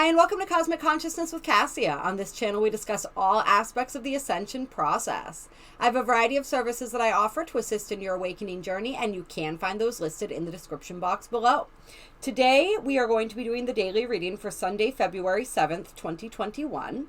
Hi, and welcome to Cosmic Consciousness with Cassia. On this channel, we discuss all aspects of the Ascension process. I have a variety of services that I offer to assist in your awakening journey, and you can find those listed in the description box below. Today, we are going to be doing the daily reading for Sunday, February 7th, 2021.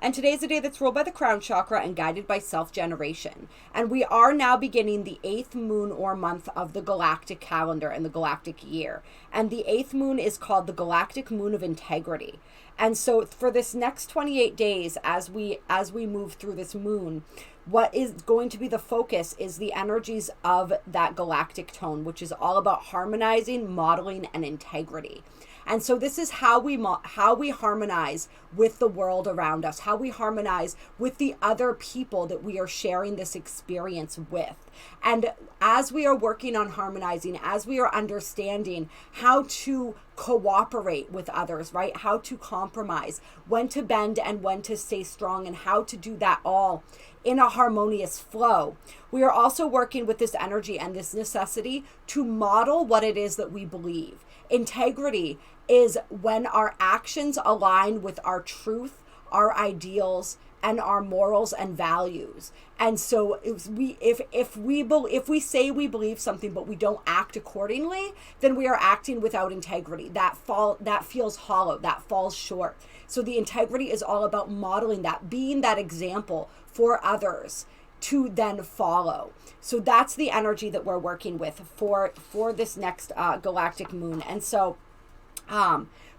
And today is a day that's ruled by the crown chakra and guided by self-generation. And we are now beginning the 8th moon or month of the galactic calendar and the galactic year. And the 8th moon is called the galactic moon of integrity. And so for this next 28 days, as we move through this moon, what is going to be the focus is the energies of that galactic tone, which is all about harmonizing, modeling, and integrity. And so this is how we harmonize with the world around us, how we harmonize with the other people that we are sharing this experience with. And as we are working on harmonizing, as we are understanding how to cooperate with others, right? How to compromise, when to bend and when to stay strong, and how to do that all in a harmonious flow. We are also working with this energy and this necessity to model what it is that we believe. Integrity is when our actions align with our truth, our ideals, and our morals and values. And so if we say we believe something but we don't act accordingly, then we are acting without integrity. That feels hollow, that falls short. So the integrity is all about modeling that, being that example for others to then follow. So that's the energy that we're working with for this next galactic moon. And so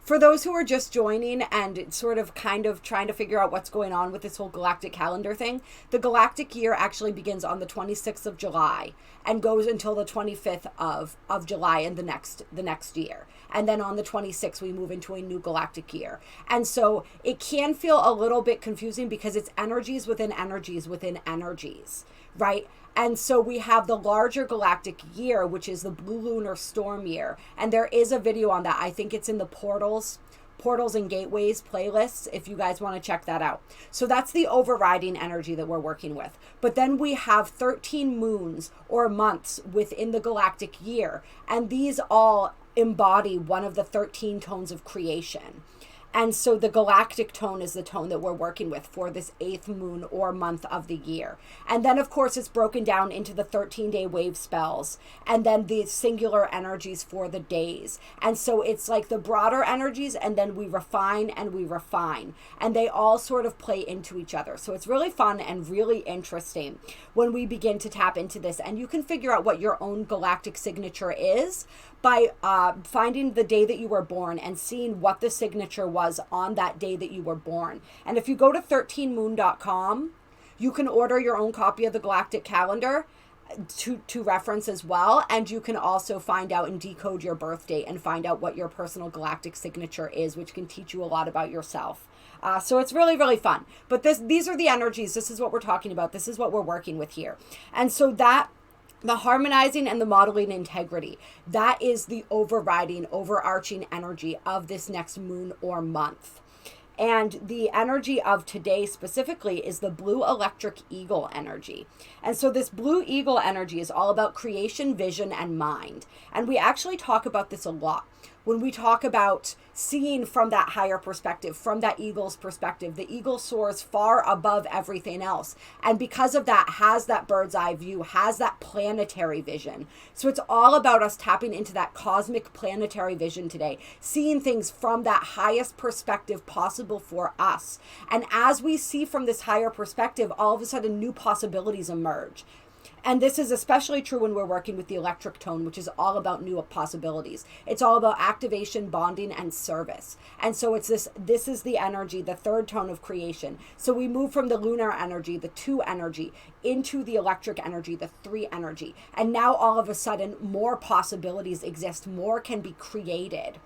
for those who are just joining and sort of kind of trying to figure out what's going on with this whole galactic calendar thing, the galactic year actually begins on the 26th of July and goes until the 25th of July in the next year. And then on the 26th, we move into a new galactic year. And so it can feel a little bit confusing because it's energies within energies within energies, right? And so we have the larger galactic year, which is the blue lunar storm year. And there is a video on that. I think it's in the portals and gateways playlists, if you guys want to check that out. So that's the overriding energy that we're working with. But then we have 13 moons or months within the galactic year. And these all embody one of the 13 tones of creation. And so the galactic tone is the tone that we're working with for this 8th moon or month of the year. And then, of course, it's broken down into the 13-day wave spells and then the singular energies for the days. And so it's like the broader energies, and then we refine and we refine. And they all sort of play into each other. So it's really fun and really interesting when we begin to tap into this. And you can figure out what your own galactic signature is by finding the day that you were born and seeing what the signature was on that day that you were born. And if you go to 13moon.com, you can order your own copy of the galactic calendar to reference as well. And you can also find out and decode your birth date and find out what your personal galactic signature is, which can teach you a lot about yourself. So it's really, really fun. But these are the energies. This is what we're talking about. This is what we're working with here. And so the harmonizing and the modeling integrity, that is the overarching energy of this next moon or month. And the energy of today specifically is the blue electric eagle energy. And so this blue eagle energy is all about creation, vision, and mind. And we actually talk about this a lot. When we talk about seeing from that higher perspective, from that eagle's perspective, the eagle soars far above everything else. And because of that, has that bird's eye view, has that planetary vision. So it's all about us tapping into that cosmic planetary vision today, seeing things from that highest perspective possible for us. And as we see from this higher perspective, all of a sudden new possibilities emerge. And this is especially true when we're working with the electric tone, which is all about new possibilities. It's all about activation, bonding, and service. And so it's this is the energy, the third tone of creation. So we move from the lunar energy, the 2 energy, into the electric energy, the 3 energy. And now all of a sudden, more possibilities exist. More can be created.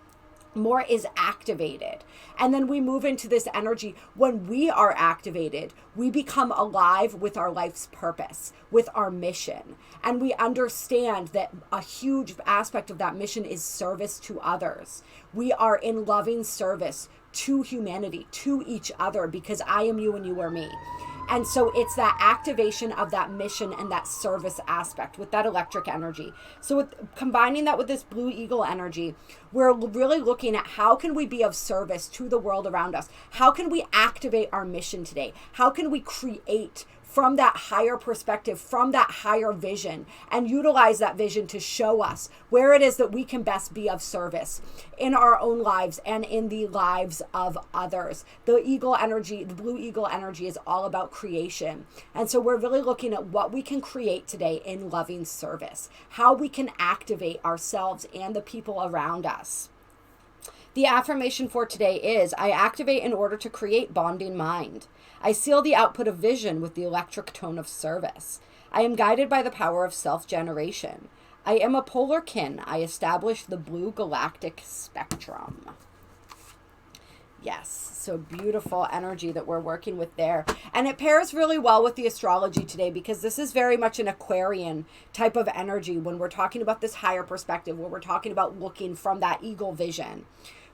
More is activated. And then we move into this energy. When we are activated, we become alive with our life's purpose, with our mission. And we understand that a huge aspect of that mission is service to others. We are in loving service to humanity, to each other, because I am you and you are me. And so it's that activation of that mission and that service aspect with that electric energy. So with combining that with this blue eagle energy, we're really looking at how can we be of service to the world around us? How can we activate our mission today? How can we create from that higher perspective, from that higher vision, and utilize that vision to show us where it is that we can best be of service in our own lives and in the lives of others. The eagle energy, the blue eagle energy, is all about creation. And so we're really looking at what we can create today in loving service, how we can activate ourselves and the people around us. The affirmation for today is, I activate in order to create bonding mind. I seal the output of vision with the electric tone of service. I am guided by the power of self-generation. I am a polar kin. I establish the blue galactic spectrum. Yes, so beautiful energy that we're working with there. And it pairs really well with the astrology today because this is very much an Aquarian type of energy when we're talking about this higher perspective, when we're talking about looking from that eagle vision.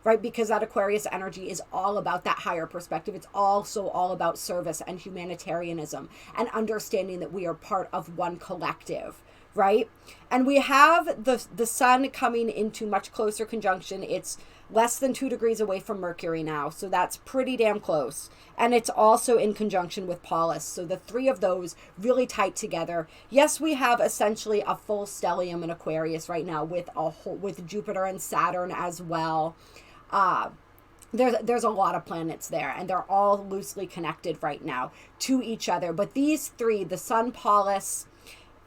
Right? Because that Aquarius energy is all about that higher perspective. It's also all about service and humanitarianism and understanding that we are part of one collective, right? And we have the sun coming into much closer conjunction. It's less than 2 degrees away from Mercury now, so that's pretty damn close. And it's also in conjunction with Pallas, so the three of those really tight together. Yes, we have essentially a full stellium in Aquarius right now with Jupiter and Saturn as well. There's a lot of planets there, and they're all loosely connected right now to each other. But these three, the Sun, Pallas,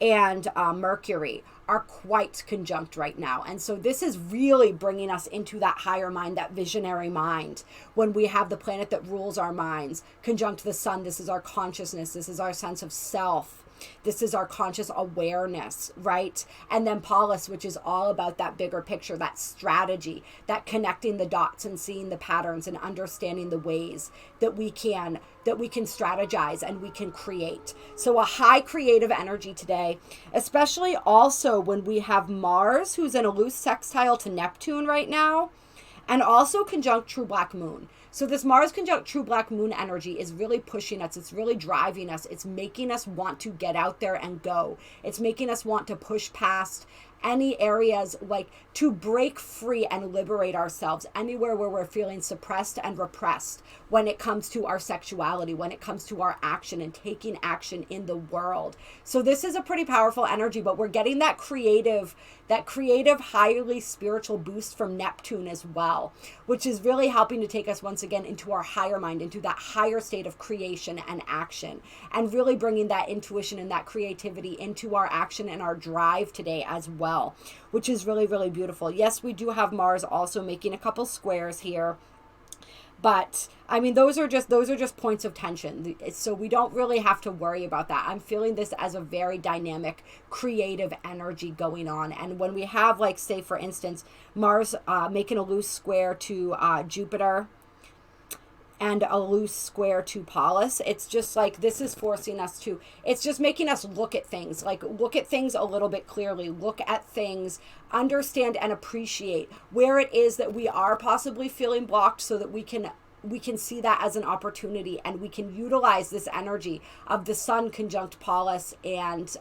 and Mercury, are quite conjunct right now. And so this is really bringing us into that higher mind, that visionary mind. When we have the planet that rules our minds conjunct the sun, this is our consciousness. This is our sense of self. This is our conscious awareness, right? And then Pallas, which is all about that bigger picture, that strategy, that connecting the dots and seeing the patterns and understanding the ways that we can strategize and we can create. So a high creative energy today, especially also when we have Mars, who's in a loose sextile to Neptune right now, and also conjunct true black moon. So this Mars conjunct true black moon energy is really pushing us. It's really driving us. It's making us want to get out there and go. It's making us want to push past any areas, like to break free and liberate ourselves anywhere where we're feeling suppressed and repressed when it comes to our sexuality, when it comes to our action and taking action in the world. So this is a pretty powerful energy, but we're getting that creative, highly spiritual boost from Neptune as well, which is really helping to take us once again into our higher mind, into that higher state of creation and action, and really bringing that intuition and that creativity into our action and our drive today as well, which is really, really beautiful. Yes, we do have Mars also making a couple squares here, but I mean, those are just points of tension. So we don't really have to worry about that. I'm feeling this as a very dynamic, creative energy going on. And when we have, like, say, for instance, Mars making a loose square to Jupiter and a loose square to Pallas, it's just like this is forcing us to, it's just making us look at things a little bit clearly, look at things, understand and appreciate where it is that we are possibly feeling blocked, so that we can see that as an opportunity, and we can utilize this energy of the sun conjunct Pallas and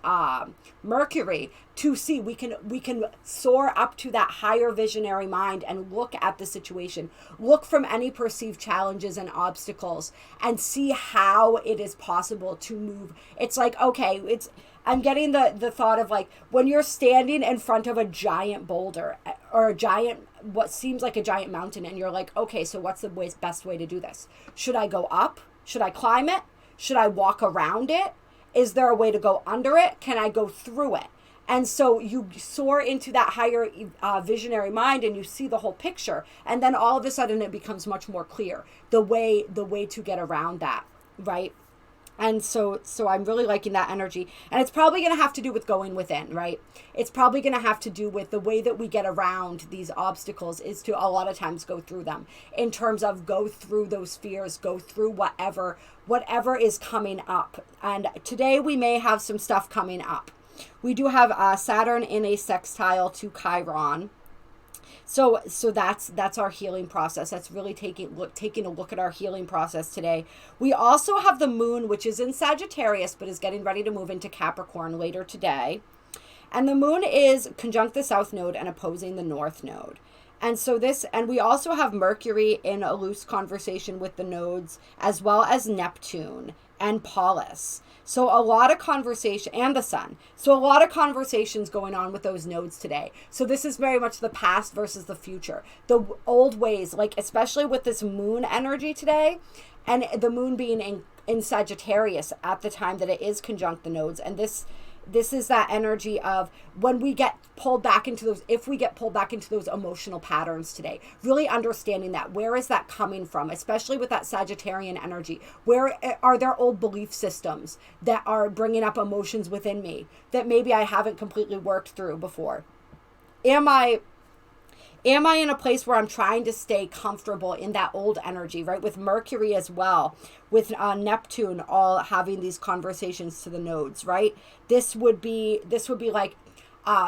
Mercury to see we can soar up to that higher visionary mind and look at the situation, look from any perceived challenges and obstacles, and see how it is possible to move. It's like, okay, I'm getting the thought of, like, when you're standing in front of a giant boulder or what seems like a giant mountain, and you're like, okay, so what's the best way to do this? Should I go up? Should I climb it? Should I walk around it? Is there a way to go under it? Can I go through it? And so you soar into that higher visionary mind, and you see the whole picture, and then all of a sudden it becomes much more clear the way to get around that, right? And so I'm really liking that energy. And it's probably going to have to do with going within, right? It's probably going to have to do with the way that we get around these obstacles is to a lot of times go through them, in terms of go through those fears, go through whatever is coming up. And today we may have some stuff coming up. We do have Saturn in a sextile to Chiron. So that's our healing process. That's really taking a look at our healing process today. We also have the moon, which is in Sagittarius, but is getting ready to move into Capricorn later today. And the moon is conjunct the south node and opposing the north node. And so and we also have Mercury in a loose conversation with the nodes, as well as Neptune and Pallas. So a lot of conversation, and the sun. So a lot of conversations going on with those nodes today. So this is very much the past versus the future. The old ways, like especially with this moon energy today, and the moon being in Sagittarius at the time that it is conjunct the nodes. And this is that energy of when we get pulled back into those, if we get pulled back into those emotional patterns today, really understanding that, where is that coming from, especially with that Sagittarian energy? Where are there old belief systems that are bringing up emotions within me that maybe I haven't completely worked through before? Am I in a place where I'm trying to stay comfortable in that old energy, right? With Mercury as well, with Neptune all having these conversations to the nodes, right? This would be like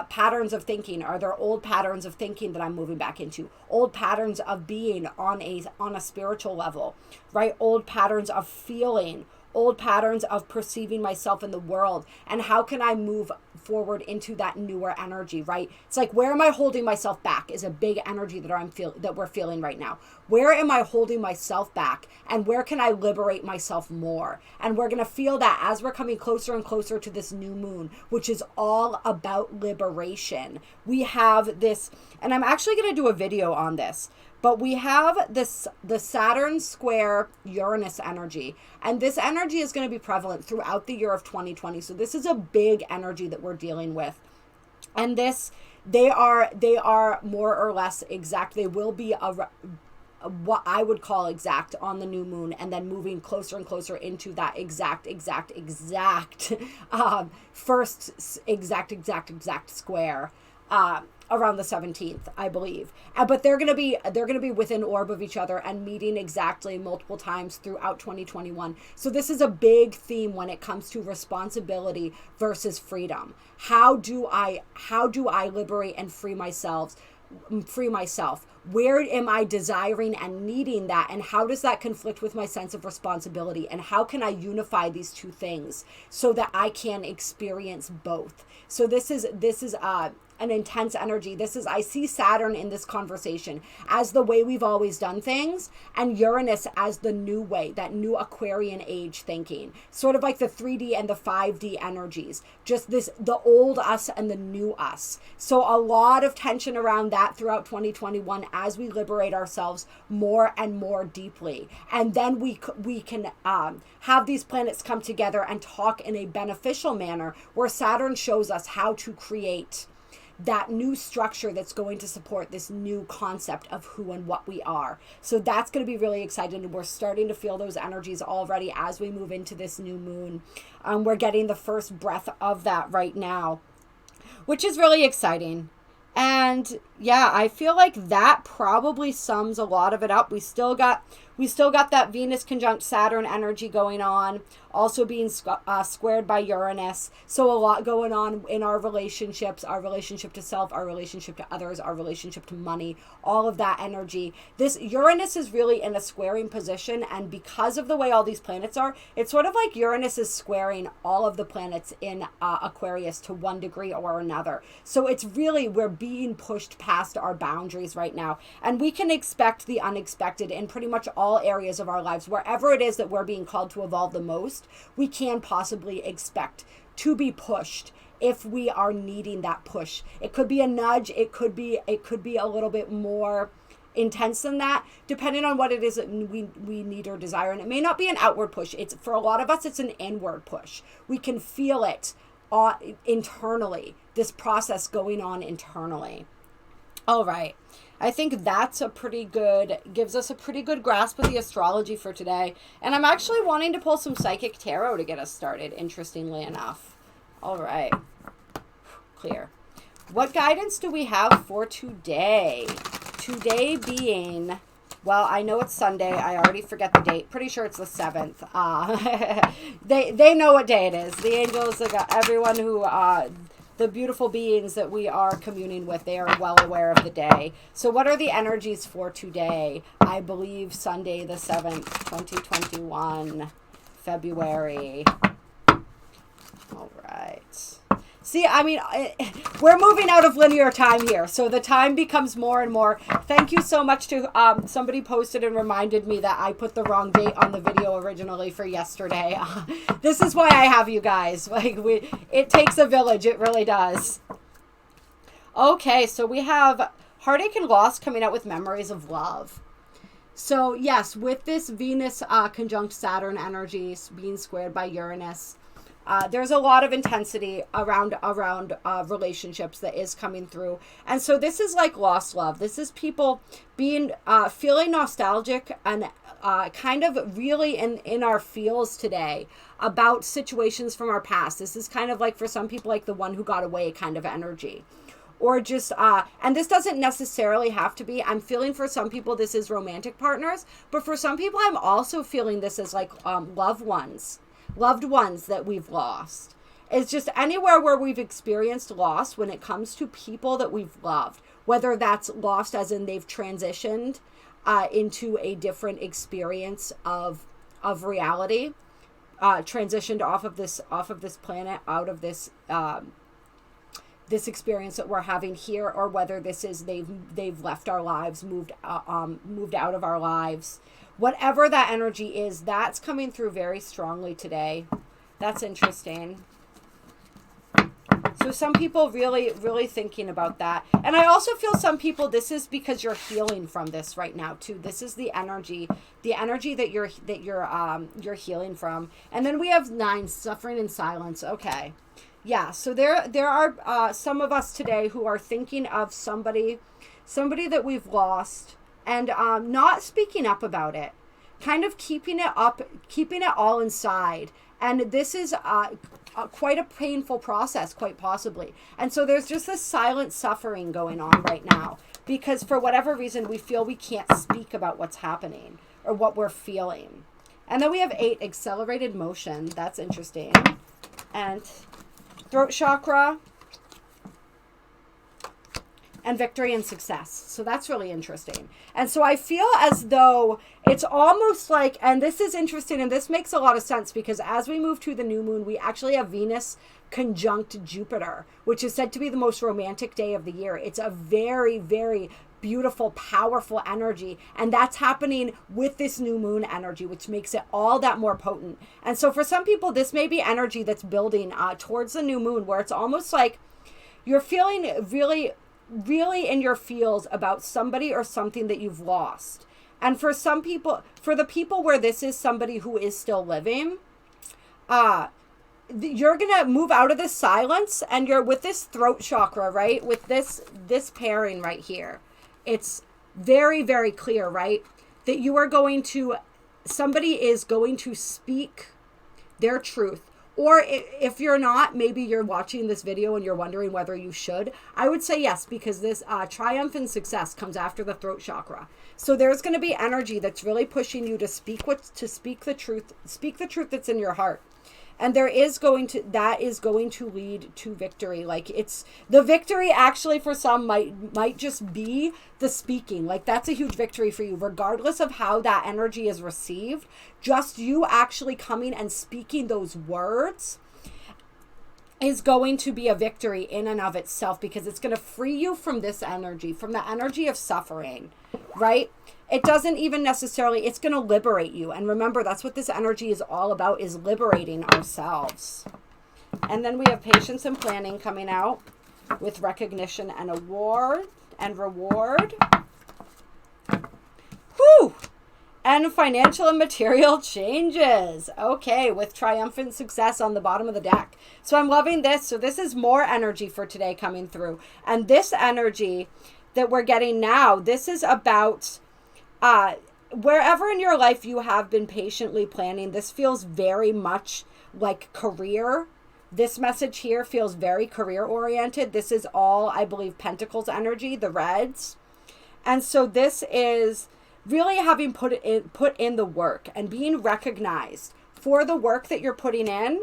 patterns of thinking. Are there old patterns of thinking that I'm moving back into? Old patterns of being on a spiritual level, right? Old patterns of feeling, old patterns of perceiving myself in the world, and how can I move forward into that newer energy, right? It's like, where am I holding myself back is a big energy that we're feeling right now. Where am I holding myself back, and where can I liberate myself more? And we're going to feel that as we're coming closer and closer to this new moon, which is all about liberation. We have this, and I'm actually going to do a video on this, but we have the Saturn square Uranus energy, and this energy is going to be prevalent throughout the year of 2020. So this is a big energy that we're dealing with, and they are more or less exact. They will be what I would call exact on the new moon, and then moving closer and closer into that exact first exact square around the 17th, I believe. But they're going to be within orb of each other and meeting exactly multiple times throughout 2021. So this is a big theme when it comes to responsibility versus freedom. How do I liberate and free myself? Where am I desiring and needing that, and how does that conflict with my sense of responsibility, and how can I unify these two things so that I can experience both? So this is an intense energy. I see Saturn in this conversation as the way we've always done things, and Uranus as the new way, that new Aquarian age thinking, sort of like the 3D and the 5D energies, just the old us and the new us. So a lot of tension around that throughout 2021 as we liberate ourselves more and more deeply. And then we can have these planets come together and talk in a beneficial manner, where Saturn shows us how to create that new structure that's going to support this new concept of who and what we are. So that's going to be really exciting, and we're starting to feel those energies already as we move into this new moon. We're getting the first breath of that right now, which is really exciting. And yeah, I feel like that probably sums a lot of it up. We still got that Venus conjunct Saturn energy going on, also being squared by Uranus. So a lot going on in our relationships, our relationship to self, our relationship to others, our relationship to money, all of that energy. This Uranus is really in a squaring position, and because of the way all these planets are, it's sort of like Uranus is squaring all of the planets in Aquarius to one degree or another. So it's really, we're being pushed past our boundaries right now, and we can expect the unexpected in pretty much all areas of our lives. Wherever it is that we're being called to evolve the most, we can possibly expect to be pushed if we are needing that push. It could be a nudge, it could be a little bit more intense than that, depending on what it is that we need or desire. And it may not be an outward push. It's, for a lot of us, it's an inward push. We can feel it internally, this process going on internally. All right. I think that's gives us a pretty good grasp of the astrology for today. And I'm actually wanting to pull some psychic tarot to get us started, interestingly enough. All right. Clear. What guidance do we have for today? Today being, well, I know it's Sunday. I already forget the date. Pretty sure it's the 7th. They know what day it is. The angels, everyone who the beautiful beings that we are communing with, they are well aware of the day. So what are the energies for today? I believe Sunday the 7th, 2021, February. All right. See, I mean, we're moving out of linear time here, so the time becomes more and more. Thank you so much to somebody posted and reminded me that I put the wrong date on the video originally for yesterday. This is why I have you guys. Like, it takes a village. It really does. Okay, so we have heartache and loss coming out with memories of love. So yes, with this Venus conjunct Saturn energy being squared by Uranus, there's a lot of intensity around relationships that is coming through. And so this is like lost love. This is people being feeling nostalgic and kind of really in our feels today about situations from our past. This is kind of like, for some people, like the one who got away kind of energy. Or just, and this doesn't necessarily have to be, I'm feeling for some people this is romantic partners, but for some people I'm also feeling this as like loved ones that we've lost. It's just anywhere where we've experienced loss when it comes to people that we've loved, whether that's lost as in they've transitioned into a different experience of reality, transitioned off of this planet, out of this this experience that we're having here, or whether this is they've left our lives, moved out of our lives. Whatever that energy is, that's coming through very strongly today. That's interesting. So some people really, really thinking about that. And I also feel some people, this is because you're healing from this right now too. This is the energy that you're healing from. And then we have 9, suffering in silence. Okay. Yeah, so there are some of us today who are thinking of somebody that we've lost, and not speaking up about it, kind of keeping it all inside. And this is quite a painful process, quite possibly. And so there's just this silent suffering going on right now, because for whatever reason we feel we can't speak about what's happening or what we're feeling. And then we have 8, accelerated motion. That's interesting. And throat chakra, and victory and success. So that's really interesting. And so I feel as though it's almost like, and this is interesting, and this makes a lot of sense, because as we move to the new moon, we actually have Venus conjunct Jupiter, which is said to be the most romantic day of the year. It's a very, very beautiful, powerful energy, and that's happening with this new moon energy, which makes it all that more potent. And so for some people, this may be energy that's building towards the new moon, where it's almost like you're feeling really, really in your feels about somebody or something that you've lost. And for some people, for the people where this is somebody who is still living, you're gonna move out of this silence, and you're with this throat chakra, right? With this pairing right here, it's very, very clear, right? That you are going to, somebody is going to speak their truth. Or if you're not, maybe you're watching this video and you're wondering whether you should. I would say yes, because this triumph and success comes after the throat chakra. So there's going to be energy that's really pushing you to speak the truth that's in your heart. And that is going to lead to victory. Like, it's the victory actually for some might just be the speaking. Like, that's a huge victory for you, regardless of how that energy is received. Just you actually coming and speaking those words is going to be a victory in and of itself, because it's going to free you from this energy, from the energy of suffering, right? It doesn't even necessarily, it's going to liberate you. And remember, that's what this energy is all about, is liberating ourselves. And then we have patience and planning coming out with recognition and award and reward. Whew! And financial and material changes. Okay, with triumphant success on the bottom of the deck. So I'm loving this. So this is more energy for today coming through. And this energy that we're getting now, this is about wherever in your life you have been patiently planning. This feels very much like career. This message here feels very career oriented. This is all, I believe, Pentacles energy, the reds. And so this is really having put in the work and being recognized for the work that you're putting in.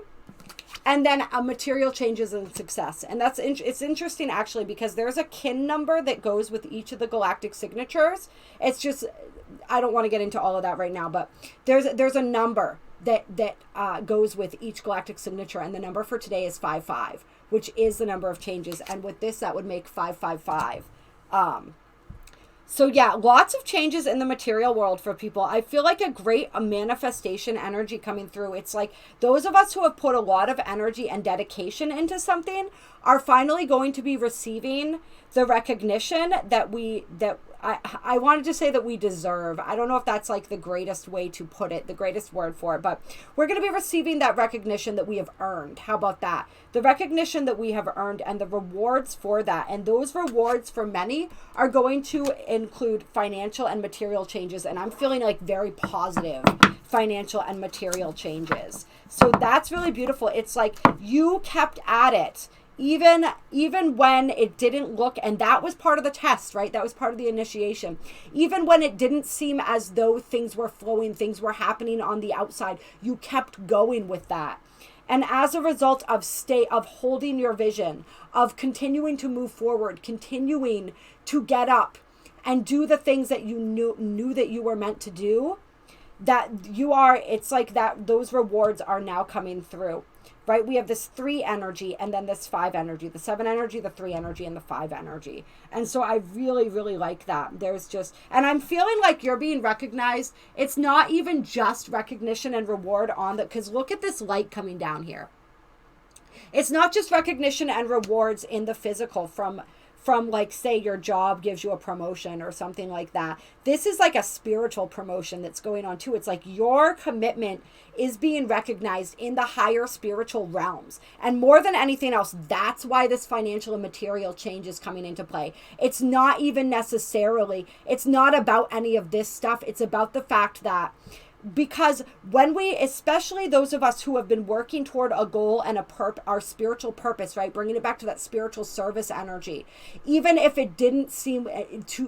And then material changes and success. And it's interesting actually, because there's a kin number that goes with each of the galactic signatures. It's just, I don't want to get into all of that right now, but there's a number that goes with each galactic signature. And the number for today is 55, which is the number of changes. And with this, that would make 555. So yeah, lots of changes in the material world for people. I feel like a manifestation energy coming through. It's like those of us who have put a lot of energy and dedication into something are finally going to be receiving the recognition that I wanted to say that we deserve. I don't know if that's like the greatest way to put it, the greatest word for it, but we're going to be receiving that recognition that we have earned. How about that? The recognition that we have earned and the rewards for that. And those rewards for many are going to include financial and material changes. And I'm feeling like very positive financial and material changes. So that's really beautiful. It's like you kept at it. Even when it didn't look, and that was part of the test, right? That was part of the initiation. Even when it didn't seem as though things were flowing, things were happening on the outside, you kept going with that. And as a result of holding your vision, of continuing to move forward, continuing to get up and do the things that you knew that you were meant to do, it's like that those rewards are now coming through. Right? We have this 3 energy and then this 5 energy, the 7 energy, the 3 energy, and the 5 energy. And so I really, really like that. And I'm feeling like you're being recognized. It's not even just recognition and reward because look at this light coming down here. It's not just recognition and rewards in the physical from like, say your job gives you a promotion or something like that. This is like a spiritual promotion that's going on too. It's like your commitment is being recognized in the higher spiritual realms. And more than anything else, that's why this financial and material change is coming into play. It's not even necessarily, it's not about any of this stuff. It's about the fact that because when we, especially those of us who have been working toward a goal and our spiritual purpose, right? Bringing it back to that spiritual service energy, even if it didn't seem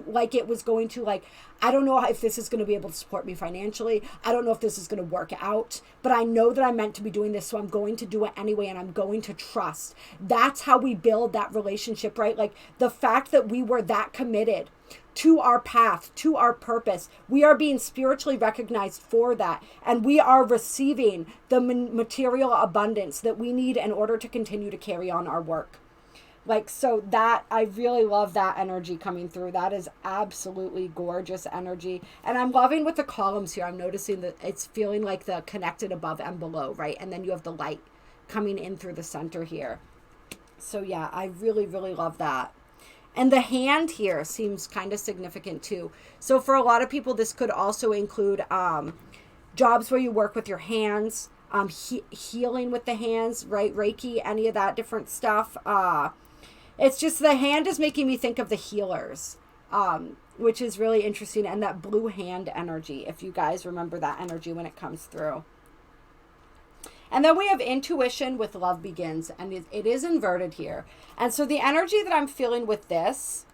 like it was going to, like, I don't know if this is going to be able to support me financially. I don't know if this is going to work out, but I know that I'm meant to be doing this. So I'm going to do it anyway. And I'm going to trust. That's how we build that relationship, right? Like the fact that we were that committed to our path, to our purpose. We are being spiritually recognized for that. And we are receiving the material abundance that we need in order to continue to carry on our work. Like, so that, I really love that energy coming through. That is absolutely gorgeous energy. And I'm loving with the columns here. I'm noticing that it's feeling like the connected above and below, right? And then you have the light coming in through the center here. So yeah, I really, really love that. And the hand here seems kind of significant too. So for a lot of people, this could also include jobs where you work with your hands, healing with the hands, right? Reiki, any of that different stuff. It's just the hand is making me think of the healers, which is really interesting. And that blue hand energy, if you guys remember that energy when it comes through. And then we have intuition with love begins, and it is inverted here. And so the energy that I'm feeling with this,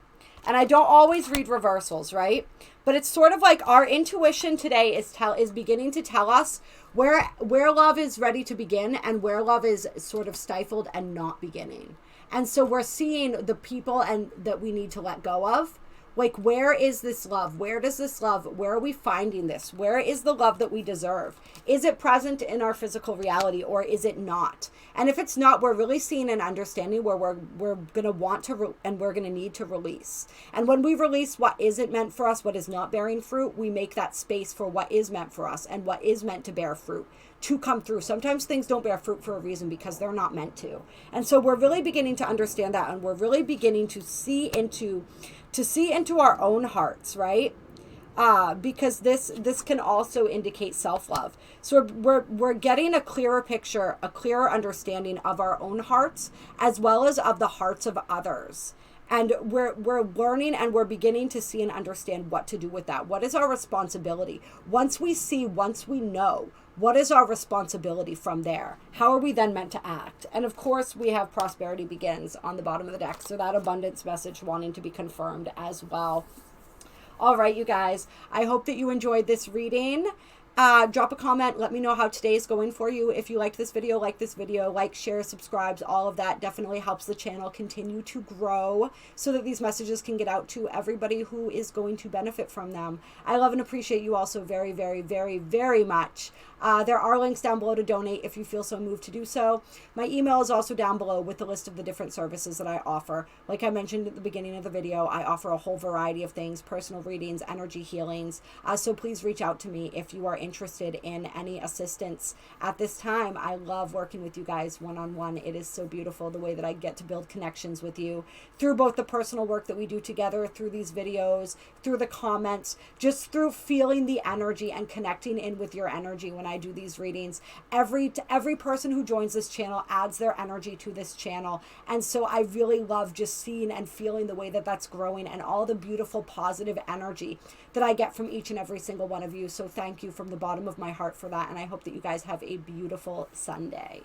and I don't always read reversals, right? But it's sort of like our intuition today is beginning to tell us where love is ready to begin and where love is sort of stifled and not beginning. And so we're seeing the people and that we need to let go of. Like, where is this love? Where does this love, where are we finding this? Where is the love that we deserve? Is it present in our physical reality or is it not? And if it's not, we're really seeing an understanding where we're going to want to, and we're going to need to release. And when we release what isn't meant for us, what is not bearing fruit, we make that space for what is meant for us and what is meant to bear fruit to come through. Sometimes things don't bear fruit for a reason because they're not meant to. And so we're really beginning to understand that, and we're really beginning to see into our own hearts, right? Because this can also indicate self-love. So we're getting a clearer picture, a clearer understanding of our own hearts as well as of the hearts of others. And we're learning and we're beginning to see and understand what to do with that. What is our responsibility? Once we know, what is our responsibility from there? How are we then meant to act? And of course, we have prosperity begins on the bottom of the deck. So that abundance message wanting to be confirmed as well. All right, you guys, I hope that you enjoyed this reading. Drop a comment. Let me know how today is going for you. If you liked this video, like, share, subscribes, all of that definitely helps the channel continue to grow so that these messages can get out to everybody who is going to benefit from them. I love and appreciate you all so very, very, very, very much. There are links down below to donate if you feel so moved to do so. My email is also down below with the list of the different services that I offer. Like I mentioned at the beginning of the video, I offer a whole variety of things, personal readings, energy healings. So please reach out to me if you are interested in any assistance at this time. I love working with you guys one-on-one. It is so beautiful the way that I get to build connections with you through both the personal work that we do together, through these videos, through the comments, just through feeling the energy and connecting in with your energy when I do these readings. Every person who joins this channel adds their energy to this channel, and so I really love just seeing and feeling the way that that's growing and all the beautiful positive energy that I get from each and every single one of you. So thank you from the bottom of my heart for that, and I hope that you guys have a beautiful Sunday.